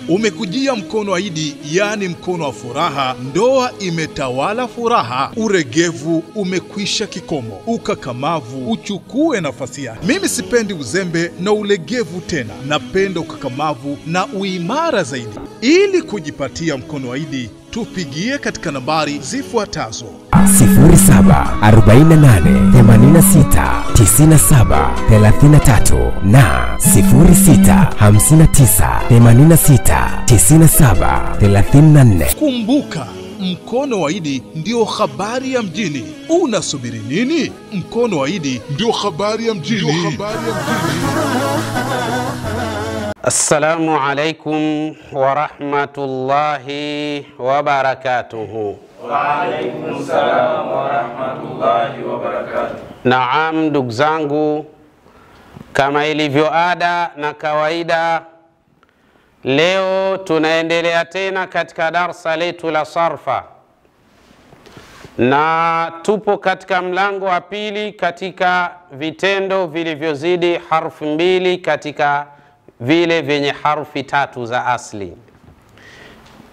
Umekujia mkono wa Idi, yani mkono wa furaha. Ndoa imetawala furaha, uregevu umekwisha kikomo, ukakamavu uchukue nafasi yake. Mimi sipendi uzembe na ulegevu tena, napenda ukakamavu na uimara zaidi. Ili kujipatia mkono wa Idi, tupigie katika nambari zifuatazo: 0748869733 na 0659869734. Kumbuka, mkono wa Idi ndio habari ya mjini. Unasubiri nini? Mkono wa Idi ndio habari ya mjini. Assalamu alaikum wa rahmatullahi wa barakatuhu. Wa alaikum salam wa rahmatullahi wa barakatuhu. Naam, ndugu zangu, kama ilivyo ada na kawaida, leo tunaendelea tena katika darsa letu la sarfa, na tupo katika mlango wa pili katika vitendo vilivyozidi harfu mbili katika vile vyenye harfi tatu za asli,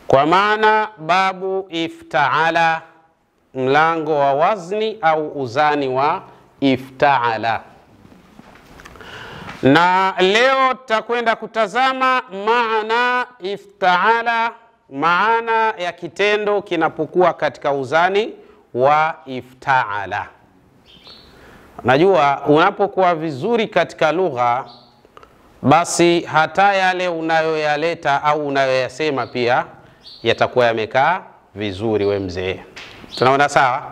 kwa maana babu iftaala, mlango wa wazni au uzani wa iftaala. Na leo tutakwenda kutazama maana iftaala, maana ya kitendo kinapokuwa katika uzani wa iftaala. Najua unapokuwa vizuri katika lugha, basi hata yale unayoyaleta au unayoyasema pia yatakuwa yamekaa vizuri. We mzee, tunaona sawa?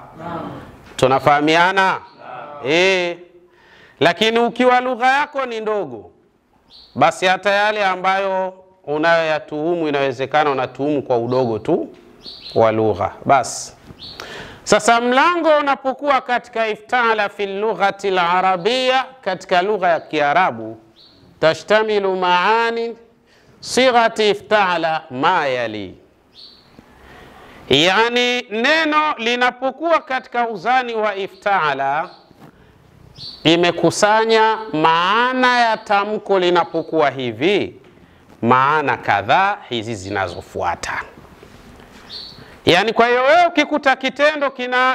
Tunafahamiana? Lakini ukiwa lugha yako ni ndogo, basi hata yale ambayo unayoyatuhumu inawezekana unatuhumu kwa udogo tu wa lugha. Basi sasa, mlango unapokuwa katika iftaala fi lughati al-arabia, katika lugha ya Kiarabu, tashtamilu maani sighati iftaala ma yali, yani neno linapokuwa katika uzani wa iftaala imekusanya maana ya tamko linapokuwa hivi, maana kadhaa hizi zinazofuata. Yani kwa hiyo wewe ukikuta kitendo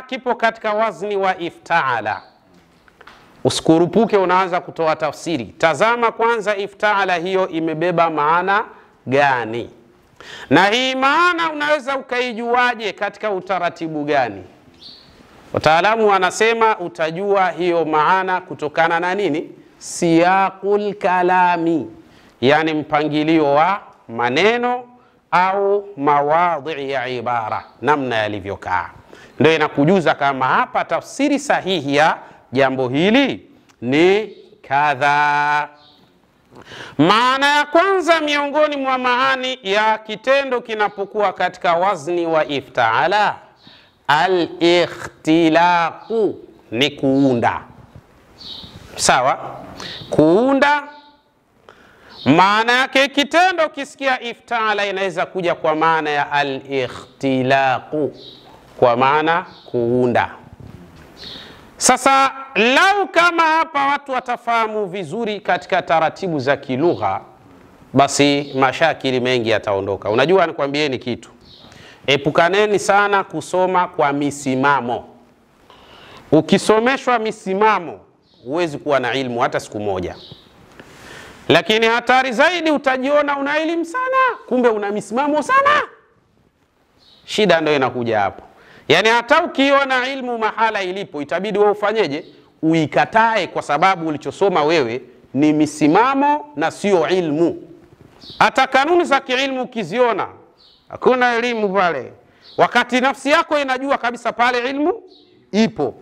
kipo katika wazni wa iftaala, usikurupuke unaanza kutoa tafsiri. Tazama kwanza iftaala hiyo imebeba maana gani, na hii maana unaweza ukaijuaje katika utaratibu gani? Wataalamu wanasema utajua hiyo maana kutokana na nini? Siyaqul kalami, yani mpangilio wa maneno au mawadhi ya ibara, namna yalivyokaa, ndio inakujuza kama hapa tafsiri sahihi ya jambo hili ni kadha. Maana ya kwanza miongoni mwa maani ya kitendo kinapokuwa katika wazni wa iftaala, al-ikhtilaqu, ni kuunda. Sawa? Kuunda maana yake kitendo kisikia iftaala inaweza kuja kwa maana ya al-ikhtilaqu, kwa maana kuunda. Sasa lau kama hapa watu watafahamu vizuri katika taratibu za kilugha, basi mashakili mengi yataondoka. Unajua, nikwambieni kitu, epukaneni sana kusoma kwa misimamo. Ukisomeshwa misimamo huwezi kuwa na ilmu hata siku moja. Lakini hatari zaidi, utajiona una elimu sana, kumbe una misimamo sana. Shida ndio inakuja hapo. Yani hata ukiona ilmu mahala ilipo, itabidi wewe ufanyeje? Uikatae, kwa sababu ulichosoma wewe ni misimamo na sio ilmu. Hata kanuni za kiilmu ukiziona, hakuna elimu pale, wakati nafsi yako inajua kabisa pale ilmu ipo.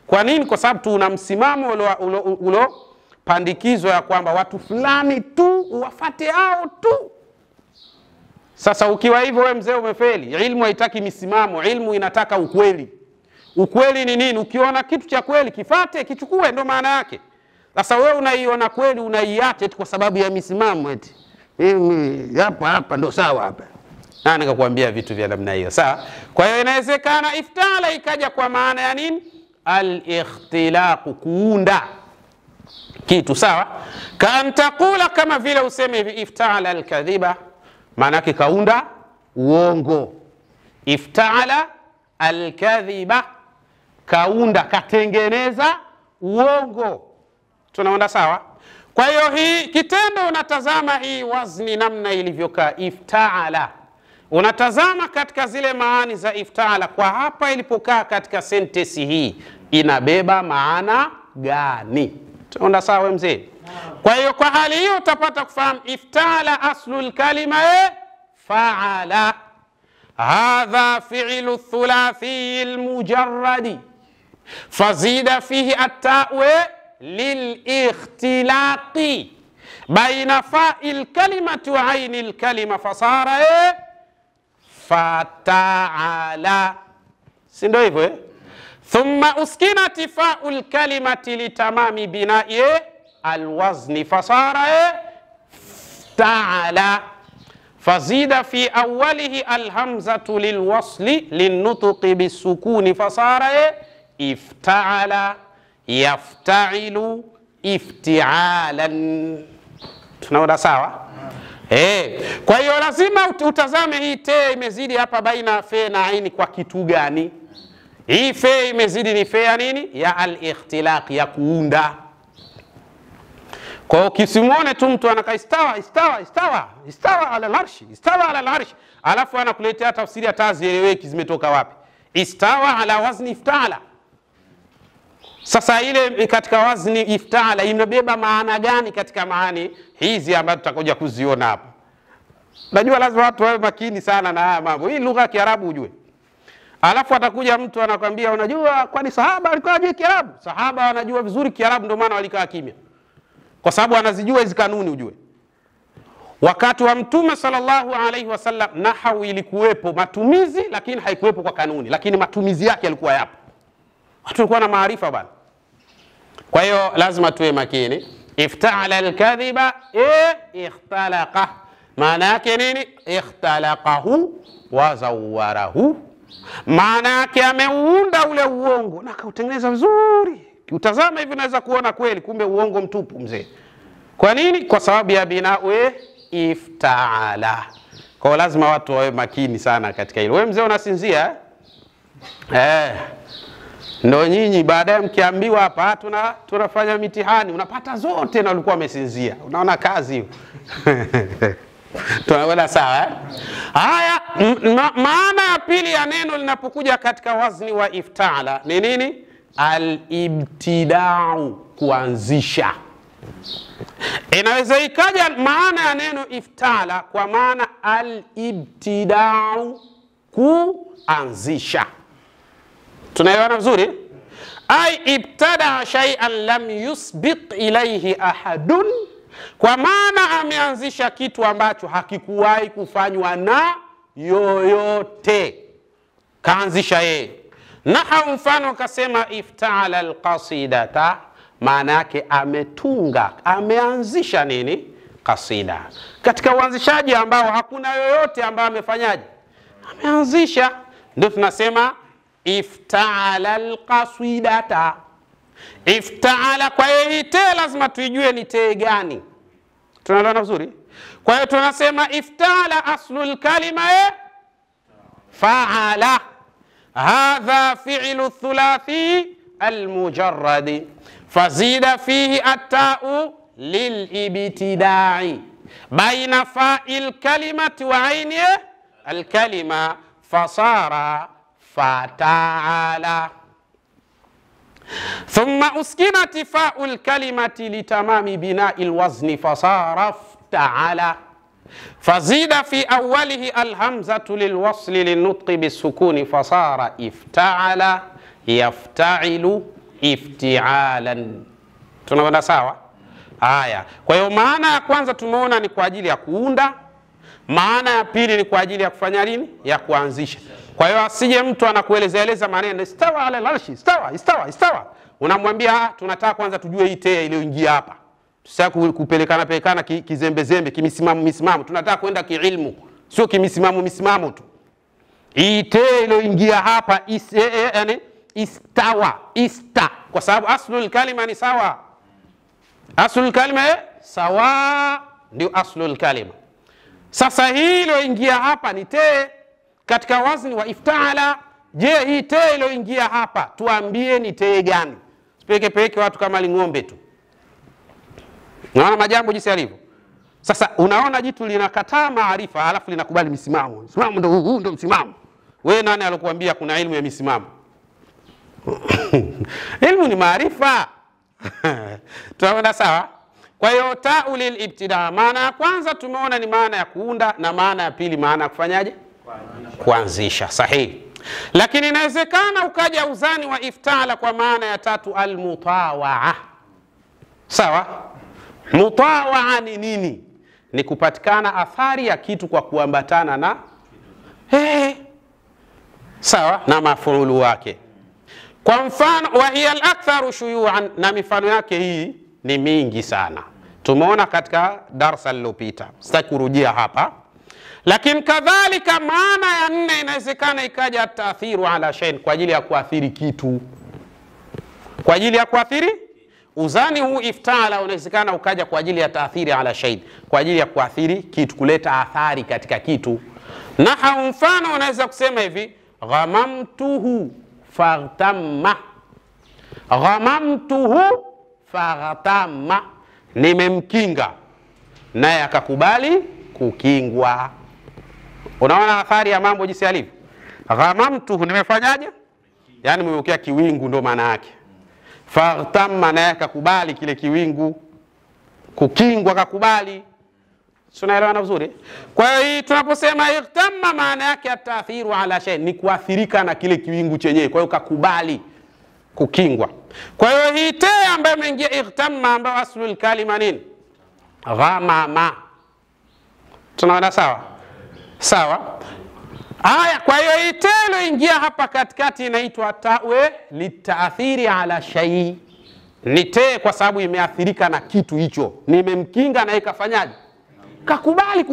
Kwa nini? Kwa sababu tu una msimamo ulo pandikizwa ya kwamba watu fulani tu uwafate hao tu. Sasa ukiwa hivyo, wewe mzee umefeli. Ilmu haitaki misimamo, ilmu inataka ukweli. Ukweli ni nini? Ukiona kitu cha kweli kifate, kichukue, ndo maana yake. Sasa wewe unaiona kweli unaiache kwa sababu ya misimamo eti. Hapa ndo sawa hapa. Na nikakwambia vitu vya namna hiyo. Sawa? Kwa hiyo inawezekana iftaala ikaja kwa maana ya nini? Al-ikhtilaq, kuunda kitu. Sawa? Kaantakula, kama vile useme hivi, iftaala al-kadhiba maana yake kaunda uongo. Ifta'ala al-kadhiba, kaunda, katengeneza uongo. Tunaona sawa? Kwa hiyo hii kitendo, unatazama hii wazni namna ilivyokaa, ifta'ala. Unatazama katika zile maani za ifta'ala, kwa hapa ilipokaa katika sentensi hii inabeba maana gani? Tunaona sawa mzee? Kwa hiyo kwa hali hiyo utapata kufahamu ifta'ala aslul kalima fa'ala. Hadha fi'lu thulathi al-mujarradi fazida fihi at-ta'u lil-ikhtilaqi baina fa'il kalimati wa 'aini al-kalima fasara fata'ala. Si ndio hivyo? Thumma uskinat fa'ul kalimati litamami bina'i al-wazni fasara ta'ala. Fazida fi awwalihi alhamzatu lilwasli linnutqi bisukuni fasara ifta'ala yafta'ilu ifti'alan. Tunaona sawa? Kwa hiyo lazima utazame hii te imezidi hapa baina fe na aini kwa kitu gani? Hii fe imezidi ni fe ya nini? Ya al-ikhtilaq, ya kuunda. Kwa hiyo kisimuone tu mtu anakaa istawa ala al-arshi, istawa ala al-arshi, alafu anakuletea tafsiri hata hazieleweki zimetoka wapi. Istawa ala wazni ifta'ala. Sasa ile katika wazni ifta'ala inabeba maana gani katika maani hizi ambazo tutakuja kuziona hapa? Najua lazima watu wawe makini sana na haya mambo. Hii lugha ya Kiarabu ujue. Alafu atakuja mtu anakuambia unajua kwani sahaba alikuwa hajui Kiarabu? Sahaba wanajua vizuri Kiarabu ndio maana walikaa kimya. Kwa sababu anazijua hizi kanuni ujue. Wakati wa Mtume sallallahu alaihi wasallam nahwu ilikuwepo matumizi, lakini haikuwepo kwa kanuni, lakini matumizi yake yalikuwa yapo. Watu walikuwa na maarifa bwana. Kwa hiyo lazima tuwe makini. Ifta'ala al-kadhiba ikhtalaqa. Maana yake nini? Ikhtalaqahu wa zawwarahu. Maana yake ameuunda ule uongo na akautengeneza vizuri. Utazama hivi unaweza kuona kweli kumbe uongo mtupu mzee. Kwa nini? Kwa sababu ya bina'u ifta'ala. Kwa hiyo lazima watu wawe makini sana katika hilo. Wewe mzee unasinzia? Ndio nyinyi baadaye mkiambiwa hapa tunafanya mitihani unapata zote na ulikuwa umesinzia. Unaona kazi hiyo. Tunaona sawa? Haya, maana ya pili ya neno linapokuja katika wazni wa ifta'ala ni nini? Al-ibtida'u, kuanzisha. Inaweza ikaja maana ya neno ifta'ala kwa maana al-ibtida'u, kuanzisha. Tunaelewana vizuri? Ay ibtada shay'an lam yusbiq ilayhi ahadun, kwa maana ameanzisha kitu ambacho hakikuwahi kufanywa na yoyote, kaanzisha yeye. Naha mfano kasema ifta'ala alqasidata, maana yake ametunga, ameanzisha nini? Kasida. Katika uanzishaji ambao hakuna yoyote ambaye amefanyaje? Ameanzisha. Ndio tunasema ifta'ala alqasidata. Ifta'ala, kwa hiyo te lazima tuijue ni te gani. Tunaelewana vizuri? Kwa hiyo tunasema ifta'ala aslul kalima fa'ala. Hadha fi'lu thulathi al-mujarradi fazida fihi at-ta'u lil-ibtida'i baina fa'il kalimati wa 'aini al-kalima fasara fata'ala. Thumma uskinat fa'ul kalimati litamami bina'il wazni fasara ta'ala. Fazida fi awwalihi alhamzatu lilwasli linnutqi bisukuni fasara ifta'ala yafta'ilu ifti'alan. Tunaona sawa? Haya. Kwa hiyo maana ya kwanza tumeona ni kwa ajili ya kuunda, maana ya pili ni kwa ajili ya kufanya nini? Ya kuanzisha. Kwa hiyo asije mtu anakueleza maneno istawa ala al-arshi, istawa. Unamwambia tunataka kwanza tujue hii te iliyoingia hapa. Sasa kupelekana kizembe kimisimamo. Tunataka kwenda kiilmu, sio kimisimamo tu. Hii te iliyoingia hapa yani istawa, kwa sababu aslul kalima ni sawa. Aslul kalima sawa ndio aslul kalima. Sasa hii iliyoingia hapa ni te katika wazni wa iftala. Je, hii te iliyoingia hapa tuambie ni te gani? Sipeke peke watu kama ling'ombe tu. Unaona majambo jinsi yalivyo. Sasa unaona jitu linakataa maarifa alafu linakubali misimamo. Msimamo ndio huu, ndio msimamo. Wewe nani alokuambia kuna elimu ya misimamo? Elimu ni maarifa. Tunaona sawa? Kwa hiyo ta'ulil ibtida, maana ya kwanza tumeona ni maana ya kuunda, na maana ya pili maana ya kufanyaje? Kuanzisha. Sahihi. Lakini inawezekana ukaja uzani wa iftala kwa maana ya tatu, almutawaa. Sawa? Mutawaa ni nini? Ni kupatikana athari ya kitu kwa kuambatana na sawa, na mafuulu wake. Kwa mfano, wa hiya al-aktharu shuyu'an, na mifano yake hii ni mingi sana. Tumeona katika darasa lililopita. Sitaki kurudia hapa. Lakini kadhalika maana ya nne inawezekana ikaja taathiru ala shay'in, kwa ajili ya kuathiri kitu. Kwa ajili ya kuathiri uzani huu iftala unawezekana ukaja kwa ajili ya taathiri ala shay'in, kwa ajili ya kuathiri kitu, kuleta athari katika kitu. Na mfano unaweza kusema hivi, ghamamtuhu faghtamma. Ghamamtuhu faghtamma, nimemkinga naye akakubali kukingwa. Unaona athari ya mambo jinsi yalivyo. Ghamamtuhu, nimefanyaje? Yani nimeukia kiwingu, ndo maana yake. Faghtamma, naye akakubali kile kiwingu, kukingwa akakubali. Tunaelewana vizuri? Kwa hiyo hii tunaposema ightamma, maana yake ataathiru ala shay, ni kuathirika na kile kiwingu chenyewe, kwa hiyo kakubali kukingwa. Kwa hiyo hii te ambayo imeingia ightamma, ambayo aslul kalima nini? Ghamama. Tunaona sawa? Sawa. Haya, kwa hiyo hii te iliyoingia hapa katikati inaitwa tawe litaathiri ala shay. Ni te kwa sababu imeathirika na kitu hicho. Nimemkinga na ikafanyaje? Kakubali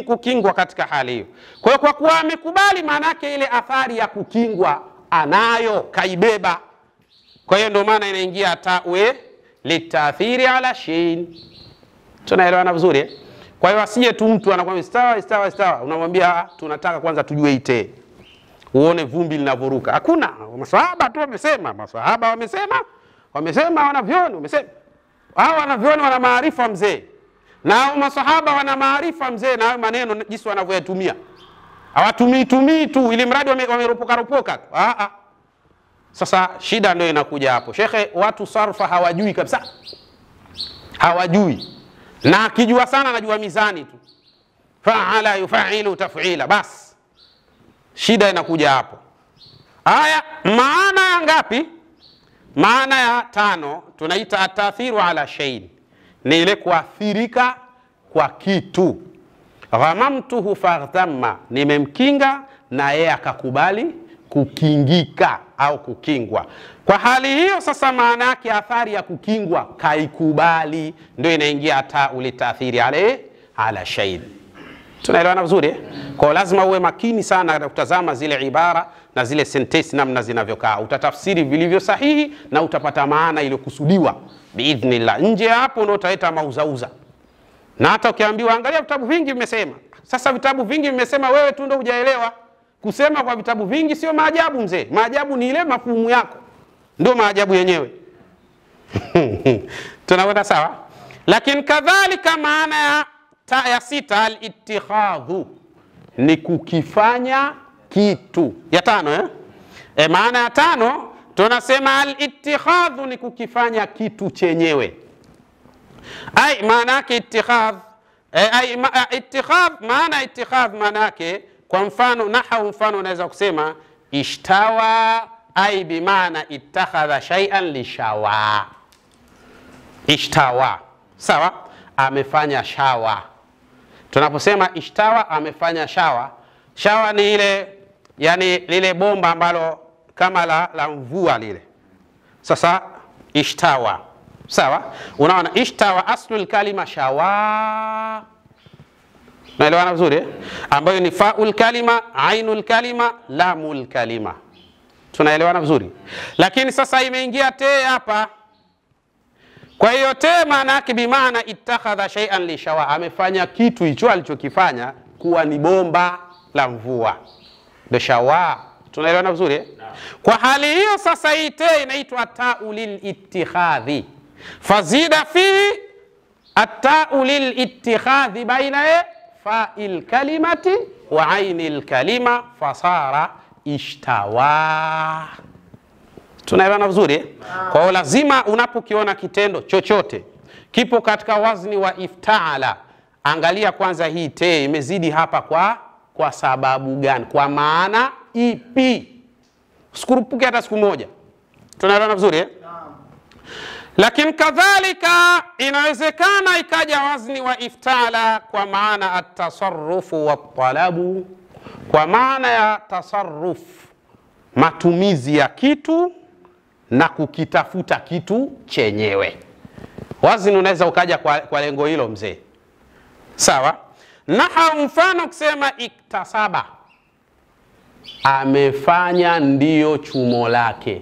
kukingwa katika hali hiyo. Kwa hiyo kwa kuwa amekubali, maana yake ile athari ya kukingwa anayo, kaibeba. Kwa hiyo ndio maana inaingia tawe litaathiri ala shay. Tunaelewana vizuri? Kwa hiyo asije tu mtu anakuambia istawa, unamwambia tunataka kwanza tujue ite, uone vumbi linavoruka. Hakuna. Maswahaba tu wamesema, maswahaba wamesema wanavyoni, wamesema hao wanavyoni wana maarifa mzee, na hao maswahaba wana maarifa mzee, na hao maneno jinsi wanavyoyatumia hawatumii tu ili mradi wameropoka. Sasa shida ndio inakuja hapo. Shekhe, watu sarfa hawajui kabisa, hawajui, na akijua sana anajua mizani tu, fa'ala yufa'ilu taf'ila, bas shida inakuja hapo. Haya, maana ya ngapi? Maana ya tano tunaita atathiru ala shay'in, ni ile kuathirika kwa kitu. Ghamamtuhu faghtamma, nimemkinga na yeye akakubali kukingika au kukingwa. Kwa hali hiyo sasa, maana yake athari ya kukingwa kaikubali, ndio inaingia tauli taathiri ala shay'in. Tunaelewana vizuri? Kwa lazima uwe makini sana na kutazama zile ibara na zile sentensi namna zinavyokaa. Utatafsiri vilivyo sahihi na utapata maana iliyokusudiwa biidhnillah. Nje hapo ndio utaleta mauzauza. Na hata ukiambiwa angalia vitabu vingi vimesema. Sasa vitabu vingi vimesema, wewe tu ndio hujaelewa. Kusema kwa vitabu vingi sio maajabu mzee. Maajabu ni ile mafumu yako, ndio maajabu yenyewe. Tunaona sawa? Lakini kadhalika maana ya sita, al-ittikhadhu, ni kukifanya kitu. Ya tano maana ya tano tunasema al-ittikhadhu ni kukifanya kitu chenyewe. Ai maana yake ittikhadh, ittikhadh, maana ittikhadh maana yake, kwa mfano nahau, mfano unaweza kusema ishtawa, ai bimaana ittakhadha shay'an lishawa. Ishtawa, sawa, amefanya shawa. Tunaposema ishtawa, amefanya shawa, shawa ni ile, yani lile bomba ambalo kama la mvua lile. Sasa ishtawa, sawa, unaona ishtawa aslul kalima shawa. Naelewana vizuri ambayo ni faul kalima, ainul kalima, lamul kalima. Tunaelewana vizuri? Lakini sasa imeingia te hapa. Kwa hiyo te maana yake bimaana ittakhadha shay'an li shawa, amefanya kitu hicho alichokifanya kuwa ni bomba la mvua, ndio shawa. Tunaelewana vizuri eh? Kwa hali hiyo sasa hii te inaitwa ta'u lil ittikhadhi, fazida fi at-ta'u lil ittikhadhi baina fa'il kalimati wa 'ainil kalima fasara ishtawa. Tunaelewana vizuri eh? Kwa hiyo lazima unapokiona kitendo chochote kipo katika wazni wa ifta'ala, angalia kwanza hii te imezidi hapa kwa sababu gani, kwa maana ipi. Sikurupuke hata siku moja. Tunaelewana vizuri eh? Lakini kadhalika inawezekana ikaja wazni wa ifta'ala kwa maana at-tasarrufu wat-talabu, kwa maana ya tasarruf, matumizi ya kitu na kukitafuta kitu chenyewe. Wazni unaweza ukaja kwa lengo hilo mzee. Sawa? Naha mfano kusema iktasaba, amefanya ndiyo chumo lake.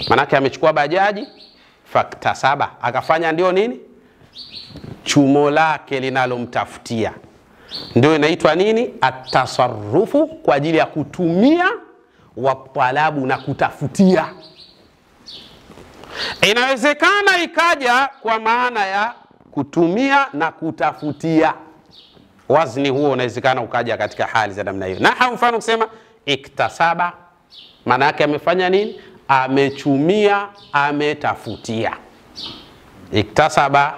Manake amechukua bajaji, faktasaba, akafanya ndio nini? Chumo lake linalomtafutia. Ndio inaitwa nini? At-tasarrufu, kwa ajili ya kutumia, wa talabu, na kutafutia. Inawezekana ikaja kwa maana ya kutumia na kutafutia. Wazni huo unawezekana ukaja katika hali za namna hiyo. Na mfano kusema iktasaba, maana yake amefanya nini? Amechumia, ametafutia. Iktasaba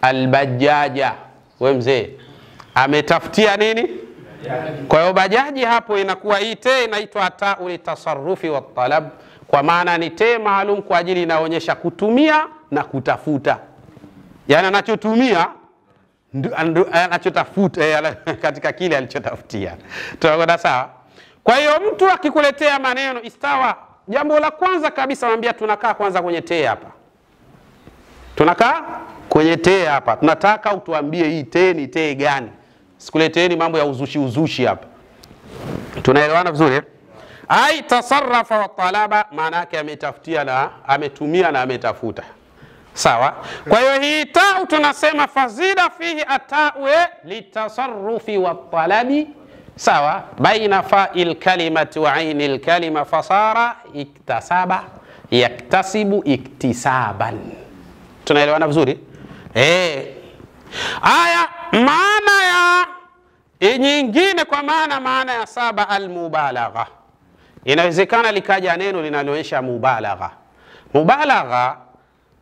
albajaja, we mzee, ametafutia nini? Kwa hiyo bajaji hapo inakuwa hii te inaitwa ta'u li tasarrufi wa talab, kwa maana ni te maalum kwa ajili inaonyesha kutumia na kutafuta. Yani anachotumia anachotafuta katika kile alichotafutia. Tunaona sawa? Kwa hiyo mtu akikuletea maneno istawa, jambo la kwanza kabisa mwambia tunakaa kwanza kwenye te hapa. Tunakaa kwenye te hapa. Tunataka utuambie hii te ni te gani? Sikuleteeni mambo ya uzushi hapa. Tunaelewana vizuri? Ai tasarrafa wa talaba, maana yake ametafutia na ametumia na ametafuta. Sawa? Kwa hiyo hii ta'u tunasema fazida fihi ata'u litasarrufi wa talabi. Sawa? Baina fa'il kalimati wa 'ainil kalima fasara iktasaba yaktasibu iktisaban. Tunaelewana vizuri? Aya maana ya nyingine, kwa maana ya saba almubalagha. Inawezekana likaja neno linaloonyesha mubalagha. Mubalagha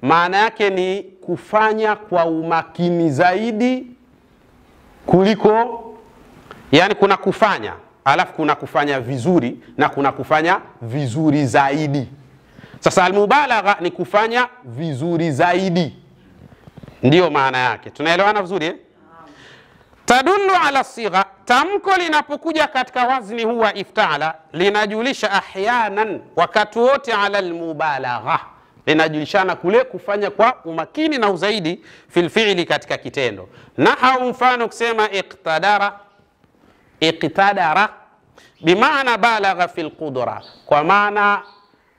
maana yake ni kufanya kwa umakini zaidi kuliko, yani kuna kufanya alafu kuna kufanya vizuri na kuna kufanya vizuri zaidi. Sasa almubalagha ni kufanya vizuri zaidi, ndiyo maana yake. Tunaelewana vizuri eh? Tadullu ala sigha, tamko linapokuja katika wazni huwa ifta'ala linajulisha ahyanan, wakati wote, ala almubalagha, linajulishana kule kufanya kwa umakini na uzaidi fil fi'li, katika kitendo. Na mfano kusema iqtadara, iqtadara bimaana balagha fil qudra, kwa maana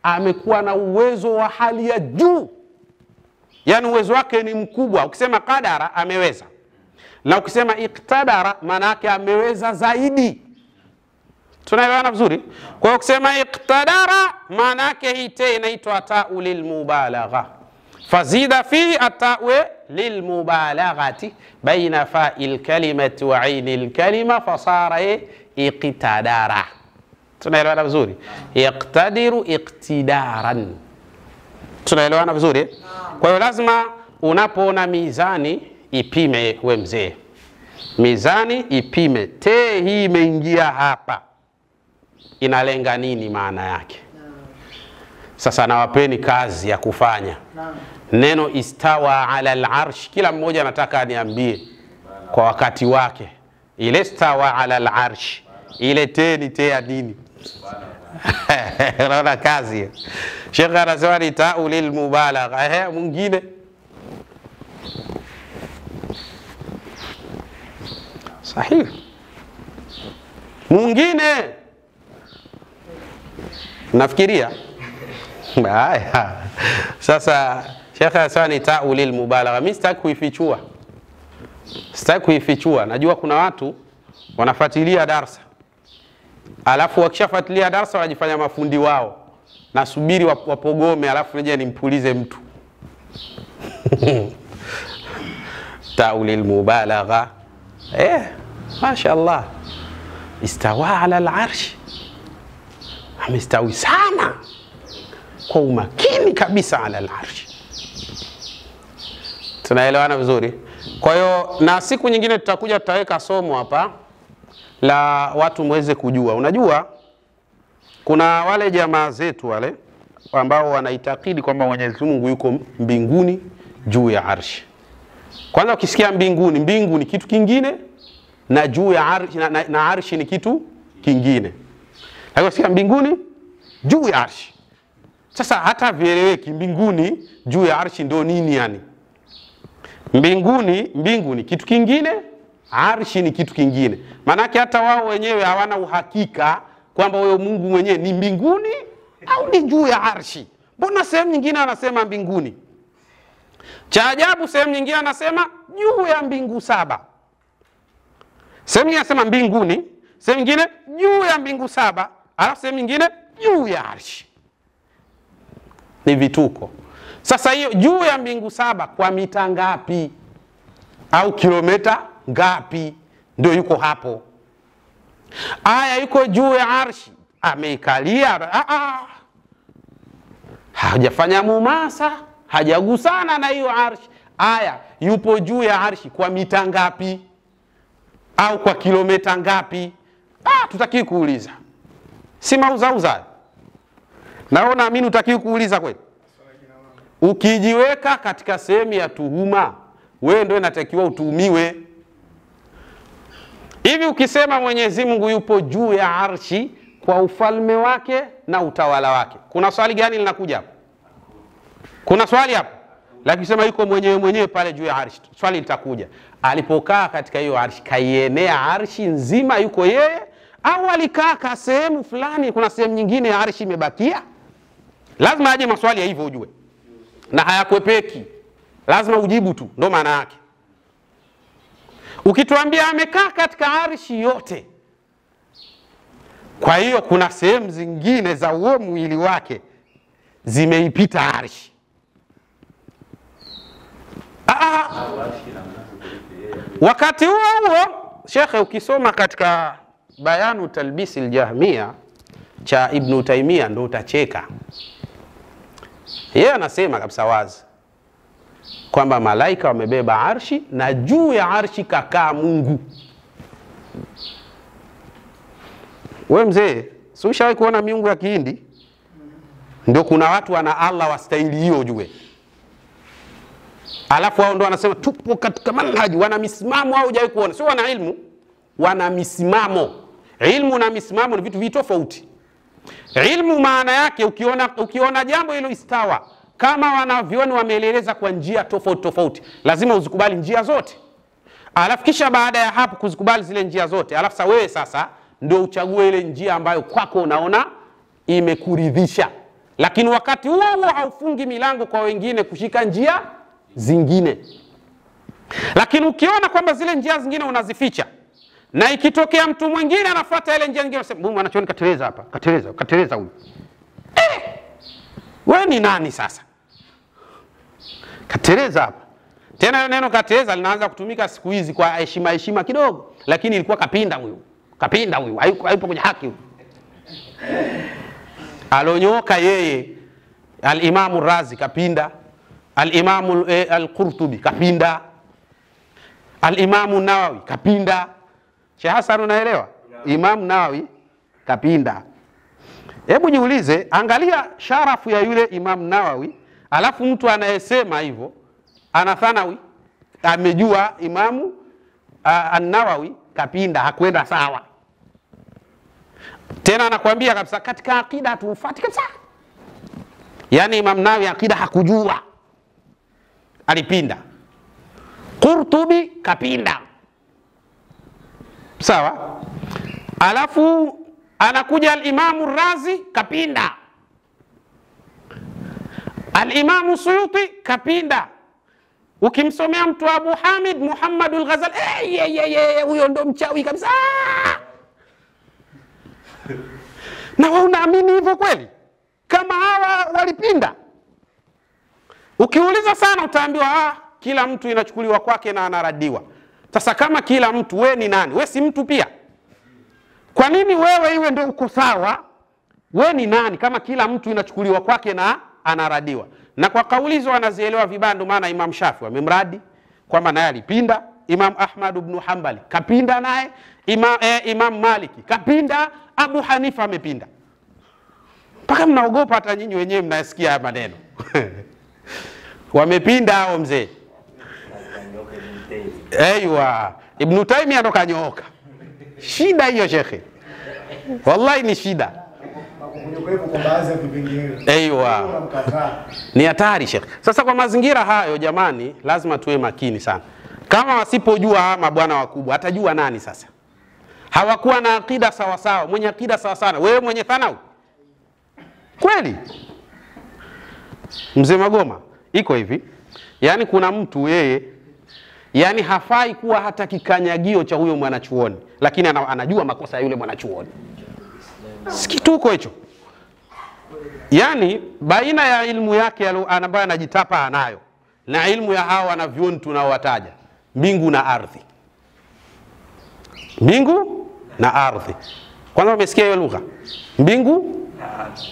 amekuwa na uwezo wa hali ya juu, yani uwezo wake ni mkubwa. Ukisema qadara, ameweza. Na ukisema iqtadara, maana yake ameweza zaidi. Tunaelewana vizuri? Kwa hiyo ukisema iqtadara, maana yake hii te inaitwa ta'u lilmubalagha, fazida fi at-ta'u lilmubalaghati baina fa'il kalimati wa 'ainil kalima fasara iqtadara. Tunaelewana vizuri? Iqtadiru iqtidaran. Tunaelewana vizuri? Kwa hiyo lazima unapoona mizani ipime, we mzee. Mizani ipime. Te hii imeingia hapa, inalenga nini maana yake? Sasa nawapeni kazi ya kufanya. Neno istawa ala al-arsh, kila mmoja anataka aniambie kwa wakati wake. Ile istawa ala al-arsh, ile te ni te ya nini? Unaona kazi. Sheikh anasema ni ta'u lil mubalagha. Mwingine? Sahihi. Mwingine? Nafikiria. Haya. Sasa Sheikh Hasani ta'ulil mubalagha. Mimi sitaki kuifichua. Sitaki kuifichua. Najua kuna watu wanafuatilia darasa. Alafu wakishafuatilia darasa wanajifanya mafundi wao. Nasubiri wapogome alafu nije nimpulize mtu. Ta'ulil mubalagha. Mashaallah. Istawa ala al-arsh. Amestawi sana. Kwa umakini kabisa ala al-arsh. Tunaelewana vizuri? Kwa hiyo na siku nyingine tutakuja tutaweka somo hapa la watu muweze kujua. Unajua kuna wale jamaa zetu wale ambao wanaitakidi kwamba Mwenyezi Mungu yuko mbinguni juu ya arshi. Kwanza ukisikia mbinguni, mbingu ni kitu kingine na juu ya arshi na arshi ni kitu kingine. Lakini ukisikia mbinguni juu ya arshi. Sasa hata vieleweki mbinguni juu ya arshi ndio nini yani? Mbingu ni kitu kingine, arshi ni kitu kingine. Manake hata wao wenyewe hawana uhakika kwamba huyo Mungu mwenyewe ni mbinguni au ni juu ya arshi. Mbona sehemu nyingine anasema mbinguni? Cha ajabu sehemu nyingine anasema juu ya mbingu 7. Sehemu nyingine anasema mbinguni, sehemu nyingine juu ya mbingu 7, alafu sehemu nyingine juu ya arshi. Ni vituko. Sasa hiyo juu ya mbingu 7 kwa mita ngapi? Au kilomita ngapi ndio yuko hapo? Aya yuko juu ya arshi. Ameikalia. Hajafanya mumasa, hajagusana na hiyo arshi. Aya yupo juu ya arshi kwa mita ngapi? Au kwa kilomita ngapi? Tutaki kuuliza. Si mauzauza. Naona amini utaki kuuliza kweli. Ukijiweka katika sehemu ya tuhuma, wewe ndio unatakiwa utuhumiwe. Hivi ukisema Mwenyezi Mungu yupo juu ya arshi kwa ufalme wake na utawala wake, kuna swali gani linakuja hapo? Kuna swali hapo? Lakini sema yuko mwenyewe pale juu ya arshi, swali litakuja. Alipokaa katika hiyo arshi, kaienea arshi nzima yuko yeye au alikaa ka sehemu fulani, kuna sehemu nyingine ya arshi imebakia? Lazima aje maswali ya hivyo ujue. Na hayakwepeki. Lazima ujibu tu, ndo maana yake. Ukituambia amekaa katika arshi yote, kwa hiyo kuna sehemu zingine za huo mwili wake zimeipita arshi. Wakati huo Sheikh, ukisoma katika Bayanu Talbisi al-Jahmiya cha Ibn Taymiyyah ndo utacheka. Yeye anasema kabisa wazi kwamba malaika wamebeba arshi na juu ya arshi kakaa Mungu. Wewe mzee, si ushawahi kuona miungu ya Kihindi? Ndio kuna watu wana Allah wa staili hiyo ujue. Alafu wao ndio wanasema tupo katika manhaji, wana misimamo au hujawahi kuona? Sio wana ilmu, wana misimamo. Ilmu na misimamo ni vitu tofauti. Ilmu maana yake ukiona jambo hilo istawa, kama wanavyoni wameeleza kwa njia tofauti, lazima uzikubali njia zote. Alafu kisha baada ya hapo kuzikubali zile njia zote, alafu sasa wewe sasa ndio uchague ile njia ambayo kwako unaona imekuridhisha. Lakini wakati huo haufungi milango kwa wengine kushika njia zingine. Lakini ukiona kwamba zile njia zingine unazificha, na ikitokea mtu mwingine anafuata ile njia nyingine, unasema Mungu anachoni kateleza hapa, kateleza huyu. Wewe ni nani sasa? Kateleza hapa. Tena neno kateleza linaanza kutumika siku hizi kwa heshima kidogo, lakini ilikuwa kapinda huyu. Hayupo kwenye haki huyu. Alonyoka yeye al-Imam Razi kapinda, al-Imam al-Qurtubi kapinda, al-Imam Nawawi kapinda. Sheikh Hassan unaelewa? Imam Nawawi kapinda. Hebu jiulize, angalia sharafu ya yule Imam Nawawi, alafu mtu anayesema hivyo anathanawi amejua Imamu an-Nawawi kapinda, hakwenda sawa. Tena anakuambia kabisa katika akida tufuati kabisa. Yaani Imam Nawawi akida hakujua, alipinda. Qurtubi kapinda. Sawa? Alafu anakuja al-Imam Razi kapinda. Al-Imam Suyuti kapinda. Ukimsomea mtu Abu Hamid Muhammad al-Ghazali, huyo ndo mchawi kabisa. Na wewe unaamini hivyo kweli? Kama hawa walipinda? Ukiuliza sana utaambiwa kila mtu inachukuliwa kwake na anaradiwa. Sasa kama kila mtu, wewe ni nani? Wewe si mtu pia? Kwa nini wewe iwe ndio uko sawa? Wewe ni nani kama kila mtu inachukuliwa kwake na anaradiwa? Na kwa kauli hizo anazielewa vibaya, ndio maana Imam Shafi amemradi kwamba naye alipinda, Imam Ahmad ibn Hanbali kapinda naye, Imam Maliki kapinda, Abu Hanifa amepinda. Mpaka mnaogopa hata nyinyi wenyewe mnasikia haya maneno. Wamepinda hao mzee. Aiwa, Ibn Taymiyyah ndo kanyooka. Shida hiyo shekhe. Wallahi ni shida. Aiwa. Ni hatari shekhe. Sasa kwa mazingira hayo jamani, lazima tuwe makini sana. Kama wasipojua mabwana wakubwa, atajua nani sasa? Hawakuwa na akida sawa sawa. Mwenye akida sawa sana, wewe mwenye thanau. Kweli? Mzee Magoma, iko hivi. Yaani kuna mtu yeye, yaani hafai kuwa hata kikanyagio cha huyo mwanachuoni, lakini anajua makosa ya yule mwanachuoni. Sikituko hicho. Yaani baina ya ilmu yake ambayo anajitapa anayo na ilmu ya hawa wanavyuoni tunaowataja, mbingu na ardhi. Mbingu na ardhi. Kwanza umesikia hiyo lugha? Mbingu na ardhi.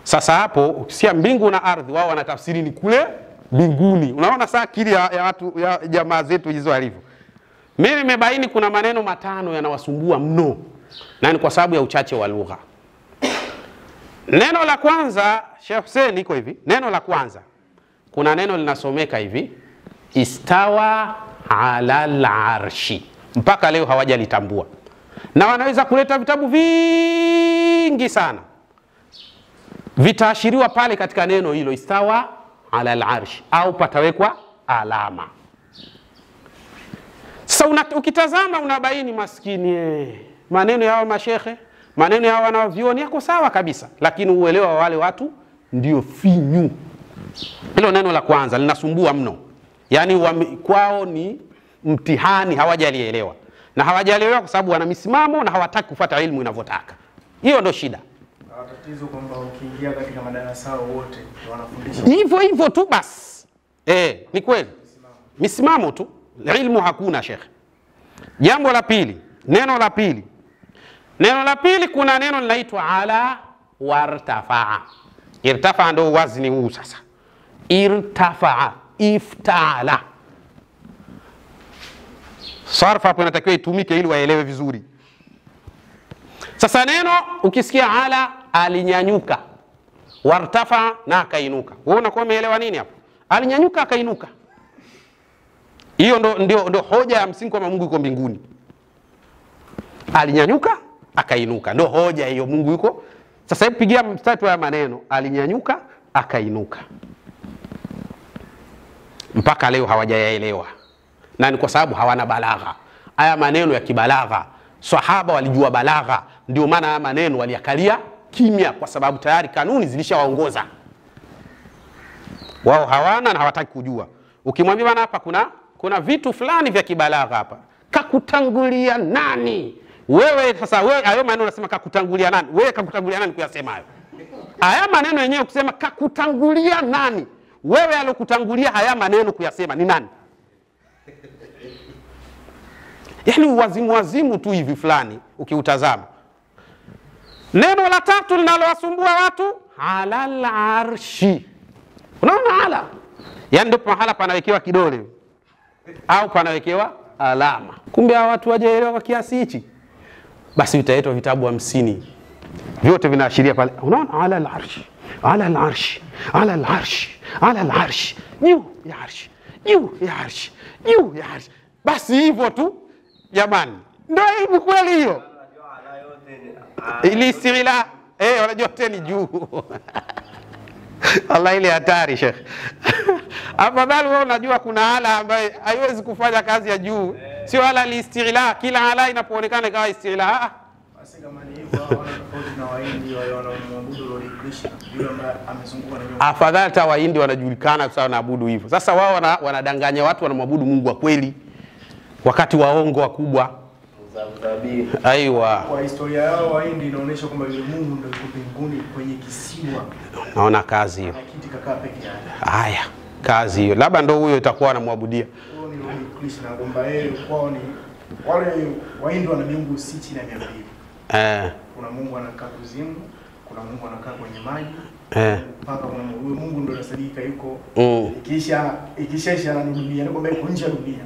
Sasa hapo ukisikia mbingu na ardhi, wao wanatafsiri ni kule mbinguni. Unaona saa akili ya watu ya jamaa zetu hizo alivyo. Mimi nimebaini kuna maneno matano yanawasumbua mno, na ni kwa sababu ya uchache wa lugha. Neno la kwanza, Sheikh Hussein, iko hivi. Neno la kwanza, kuna neno linasomeka hivi, istawa ala al-arshi. Mpaka leo hawajalitambua. Na wanaweza kuleta vitabu vingi sana, vitaashiriwa pale katika neno hilo istawa ala al-arshi, au patawekwa alama. Sasa ukitazama unabaini maskini maneno yao mashekhe, maneno yao wanavyuoni yako sawa kabisa, lakini uelewa wa wale watu ndio finyu. Hilo neno la kwanza linasumbua mno. Yaani kwao ni mtihani, hawajalielewa. Na hawajalielewa kwa sababu wana misimamo na hawataki kufuata elimu inavyotaka. Hiyo ndio shida. Tatizo kwamba ukiingia katika madarasa wote wanafundisha hivyo tu basi. Ni kweli. Misimamo tu. Ilmu hakuna shekhe. Jambo la pili, neno la pili. Neno la pili, kuna neno linaitwa ala wartafaa. Irtafaa ndio wazni huu sasa. Irtafaa, iftala. Sarfa hapo inatakiwa itumike ili waelewe vizuri. Sasa neno ukisikia ala, alinyanyuka. Wartafa, na akainuka. Wewe unakuwa umeelewa nini hapo? Alinyanyuka akainuka. Hiyo ndio hoja ya msingi kwamba Mungu yuko mbinguni. Alinyanyuka akainuka. Ndio hoja hiyo, Mungu yuko. Sasa hebu pigia mstari wa maneno, alinyanyuka akainuka. Mpaka leo hawajayaelewa. Na ni kwa sababu hawana balagha. Haya maneno ya kibalagha, sahaba walijua balagha, ndio maana haya maneno waliyakalia kimya, kwa sababu tayari kanuni zilishawaongoza. Wao hawana na hawataki kujua. Ukimwambia bana hapa kuna vitu fulani vya kibalagha hapa. Kakutangulia nani? Wewe sasa hayo maneno unasema kakutangulia nani? Wewe kakutangulia nani kuyasema hayo? Haya maneno yenyewe kusema kakutangulia nani? Wewe alokutangulia haya maneno kuyasema ni nani? Yaani wazimu tu hivi fulani ukiutazama. Neno la tatu linalowasumbua watu, ala al-arshi. Unaona ala? Yaani ndio mahala panawekewa kidole au panawekewa alama. Kumbe hawa watu wajaelewa kwa kiasi hichi. Basi vitaitwa vitabu 50. Vyote vinaashiria pale. Unaona ala al-arshi. Ala al-arshi. Ala al-arshi. Ala al-arshi. Juu ya arshi. Juu ya arshi. Juu ya arshi. Basi hivyo tu. Jamani, ndio hivi kweli hiyo? Ili istila, wanajua tena juu. Allah, ile hatari Sheikh. Afadhali wewe unajua kuna ala ambaye haiwezi kufanya kazi ya juu. Sio ala istila, kila ala inapoonekana kama istila. basi kama ni hivyo na Wahindi wale wanaomwabudu Lord Krishna, yule ambaye amezunguka na nyumba. Afadhali hata Wahindi wanajulikana kwa sababu wanaabudu hivyo. Sasa wao wanadanganya watu wanamwabudu Mungu wa kweli wakati waongo wakubwa. Aiwa. Kwa historia yao Wahindi inaonyesha kwamba yule Mungu ndio yuko mbinguni kwenye kisiwa. Naona kazi hiyo. Kiti kakaa peke yake. Haya, kazi hiyo. Labda ndio huyo itakuwa anamwabudia. Huyo ni Lord Krishna kwamba yeye kwao ni wale Wahindi wana miungu si chini ya 200. Kuna Mungu anakaa kuzimu, kuna Mungu anakaa kwenye maji. Mpaka kuna Mungu ndio anasadika yuko. Ikishaisha na dunia, kwamba yuko nje ya dunia.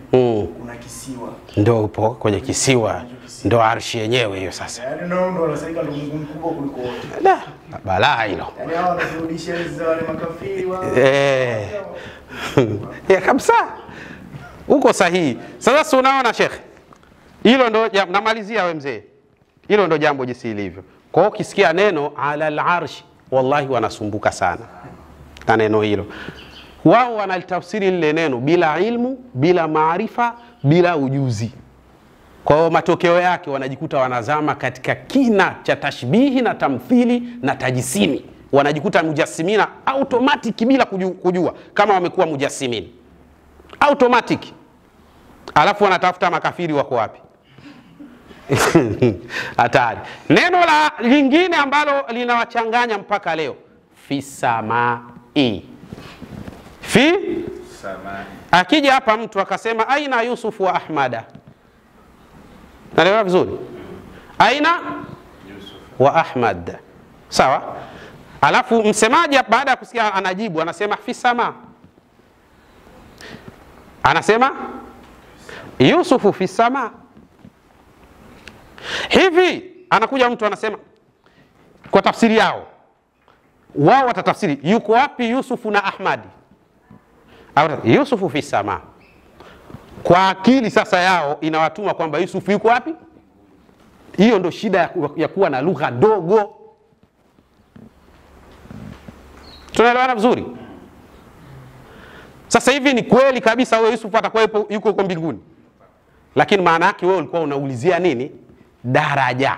Kuna kisiwa. Ndio upo kwenye kisiwa. Ndio arshi yenyewe hiyo sasa. Yaani ndio anasadika ndio Mungu mkubwa kuliko wote. La, balaa hilo. Yaani hao wanarudisha wale makafiri wao. Ya kabisa. Uko sahihi. Sasa unaona Sheikh. Hilo ndo namalizia wewe mzee. Hilo ndo jambo jinsi ilivyo. Kwa hiyo ukisikia neno ala al-arsh, wallahi wanasumbuka sana na neno hilo. Wao wanalitafsiri lile neno bila ilmu, bila maarifa, bila ujuzi. Kwa hiyo matokeo yake wanajikuta wanazama katika kina cha tashbihi na tamthili na tajisimi. Wanajikuta mujassimina automatic bila kujua kama wamekuwa mujassimini. Automatic. Alafu wanatafuta makafiri wako wapi? Hatari. Neno la lingine ambalo linawachanganya mpaka leo, fi samai. Fi samai. Akija hapa mtu akasema aina Yusuf wa Ahmada. Naelewa vizuri? Aina Yusuf wa Ahmad. Sawa? Alafu msemaji baada ya kusikia anajibu anasema fi sama. Anasema Yusufu fi sama. Hivi anakuja mtu anasema kwa tafsiri yao, wao watatafsiri yuko wapi Yusufu na Ahmadi? Yusufu fi sama. Kwa akili sasa yao inawatuma kwamba Yusufu yuko wapi? Hiyo ndo shida ya kuwa na lugha dogo. Tunaelewana vizuri? Sasa hivi ni kweli kabisa wewe Yusufu atakuwa yuko huko mbinguni. Lakini maana yake wewe ulikuwa unaulizia nini? Daraja,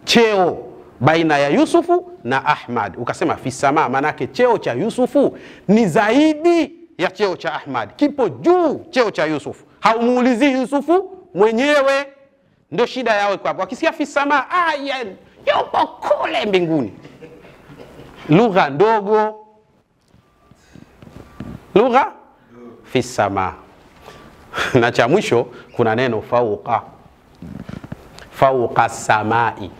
cheo baina ya Yusufu na Ahmad. Ukasema fi sama, maana yake cheo cha Yusufu ni zaidi ya cheo cha Ahmad. Kipo juu cheo cha Yusufu. Haumuulizi Yusufu mwenyewe. Ndio shida yao iko hapo. Wakisikia fi sama, yupo kule mbinguni. Lugha ndogo. Lugha fi sama. Na cha mwisho kuna neno fauqa. Fauqa samai.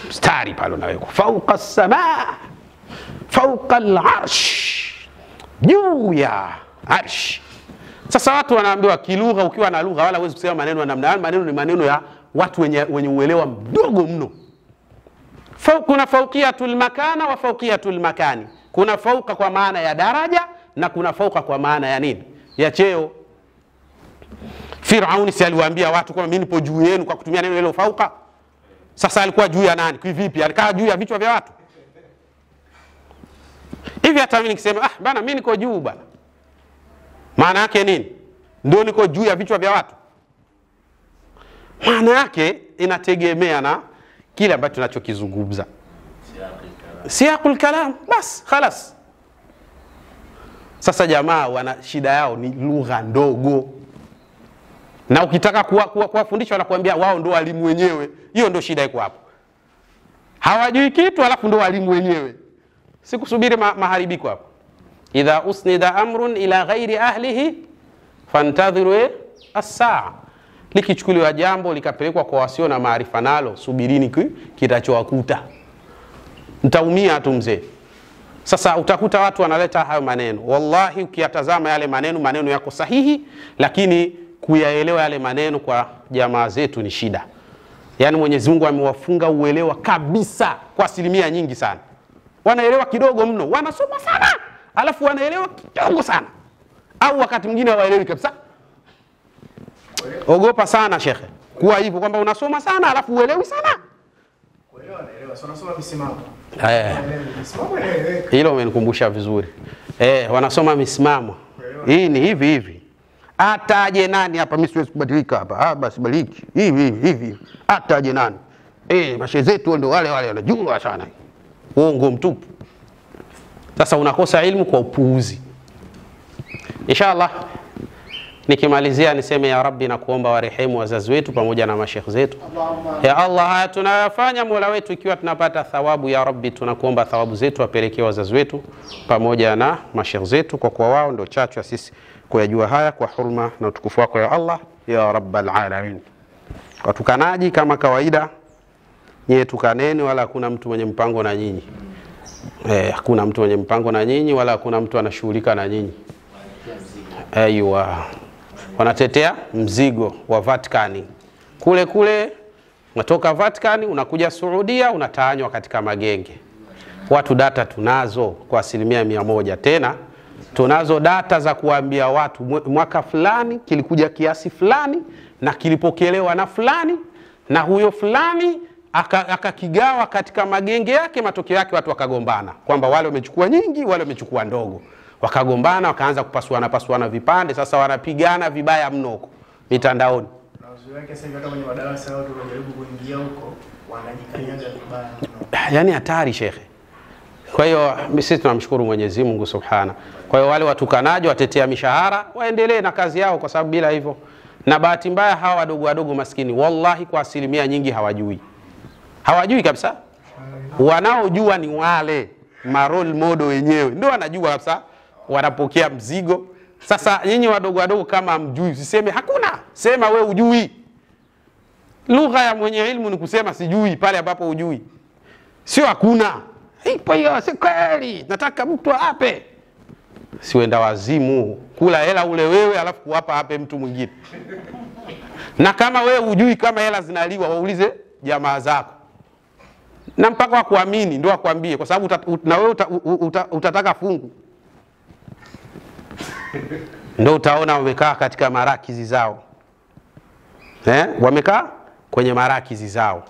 Mstari pale unaweka fauqa samaa. Fauqa al-arsh. Juu ya arsh. Sasa watu wanaambiwa kilugha, ukiwa na lugha wala huwezi kusema maneno ya namna hiyo. Maneno ni maneno ya watu wenye uelewa mdogo mno. Kuna fauqiyatul makana wa fauqiyatul makani. Kuna fauqa kwa maana ya daraja na kuna fauqa kwa maana ya nini? Ya cheo. Firauni si aliwaambia watu kwamba mimi nipo juu yenu kwa kutumia neno hilo fauqa? Sasa alikuwa juu ya nani? Kivipi? Alikaa juu ya vichwa vya watu? Hivi hata mimi nikisema bana mimi niko juu bana, maana yake nini? Ndio niko juu ya vichwa vya watu? Maana yake inategemea na kile ambacho tunachokizungumza. Siyaqul kalam bas khalas. Sasa jamaa wana shida yao ni lugha ndogo. Na ukitaka kuwafundisha wanakuambia wao ndio walimu wenyewe. Hiyo ndio shida iko hapo. Hawajui kitu alafu ndio walimu wenyewe. Sikusubiri maharibiko hapo. Idha usnida amrun ila ghairi ahlihi fantadhiru as-saa. Likichukuliwa jambo likapelekwa kwa wasio na maarifa nalo, subirini kitachowakuta. Mtaumia tu mzee. Sasa utakuta watu wanaleta hayo maneno. Wallahi ukiyatazama yale maneno yako sahihi, lakini kuyaelewa yale maneno kwa jamaa zetu ni shida. Yaani Mwenyezi Mungu amewafunga uelewa kabisa kwa asilimia nyingi sana. Wanaelewa kidogo mno, wanasoma sana, alafu wanaelewa kidogo sana. Au wakati mwingine hawaelewi kabisa. Ogopa sana shekhe kuwa hivyo kwamba unasoma sana alafu uelewi sana. Kuelewa, so unasoma misimamo. Hilo umenikumbusha vizuri. Wanasoma misimamo. Hii ni hivi. Ataje nani hapa? Mimi siwezi kubadilika hapa. Basi badiliki. Hivi. Ataje nani? mashehe zetu ndio wale wanajua sana. Uongo mtupu. Sasa unakosa ilmu kwa upuuzi. Inshallah nikimalizia niseme ya Rabbi na kuomba warehemu wazazi wetu pamoja na mashekhe zetu. Ya Allah, haya tunayofanya Mola wetu ikiwa tunapata thawabu, ya Rabbi tunakuomba thawabu zetu wapelekee wazazi wetu pamoja na mashekhe zetu, kwa kuwa wao ndio chachu ya sisi kuyajua haya, kwa hurma na utukufu wako ya Allah ya Rabbal Alamin. Watukanaji kama kawaida, nyie tukaneni, wala hakuna mtu mwenye mpango na nyinyi. Hakuna mtu mwenye mpango na nyinyi, wala hakuna mtu anashughulika na nyinyi. Aywa, wanatetea mzigo wa Vatikani. Kule unatoka Vatikani unakuja Saudia, unataanywa katika magenge. Watu data tunazo kwa 100%. Tena tunazo data za kuambia watu mwaka fulani kilikuja kiasi fulani na kilipokelewa na fulani, na huyo fulani akakigawa katika magenge yake, matokeo yake watu wakagombana kwamba wale wamechukua nyingi, wale wamechukua ndogo. Wakagombana, wakaanza kupasuana vipande, sasa wanapigana vibaya mno huko mitandaoni. Na uzuri wake sasa hata kwenye madarasa watu wanajaribu kuingia huko, wanajikanyaga vibaya mno. Yaani hatari shekhe. Kwa hiyo sisi tunamshukuru Mwenyezi Mungu Subhana. Kwa hiyo wale watukanaji watetea mishahara waendelee na kazi yao, kwa sababu bila hivyo, na bahati mbaya hawa wadogo maskini wallahi kwa 1% nyingi hawajui. Hawajui kabisa. Wanaojua ni wale role model wenyewe ndio wanajua kabisa, wanapokea mzigo. Sasa nyinyi wadogo kama mjui, usiseme hakuna, sema we ujui. Lugha ya mwenye ilmu ni kusema sijui pale ambapo ujui, sio hakuna. Ipo hiyo, si kweli, nataka mtu ape. Siwenda wazimu kula hela ule wewe alafu kuwapa hape mtu mwingine. Na kama wewe ujui kama hela zinaliwa, waulize jamaa zako, na mpaka wa kuamini ndio akwambie, kwa sababu na wewe utataka fungu. Ndio utaona wamekaa katika marakizi zao. Wamekaa kwenye marakizi zao,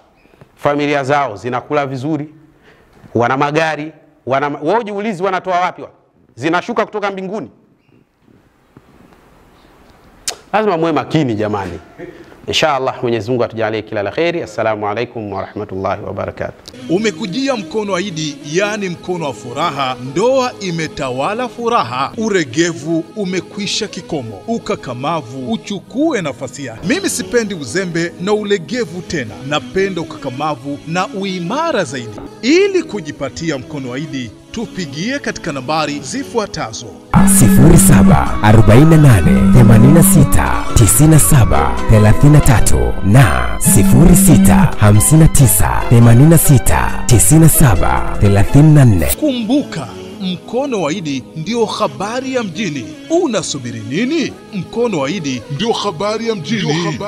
familia zao zinakula vizuri, wana magari, wao jiulizi wanatoa wapi? Zinashuka kutoka mbinguni? Lazima muwe makini jamani. Inshallah Mwenyezi Mungu atujalie kila la kheri. Assalamu alaikum wa rahmatullahi wa barakatuh. Umekujia mkono wa Idi, yani mkono wa furaha. Ndoa imetawala furaha, uregevu umekwisha kikomo, ukakamavu uchukue nafasi yake. Mimi sipendi uzembe na ulegevu tena, napenda ukakamavu na uimara zaidi. Ili kujipatia mkono wa Idi, tupigie katika nambari zifuatazo: 0748869733 na 0659869734. Kumbuka, mkono wa Idi ndio habari ya mjini. Unasubiri nini? Mkono wa Idi ndio habari ya mjini.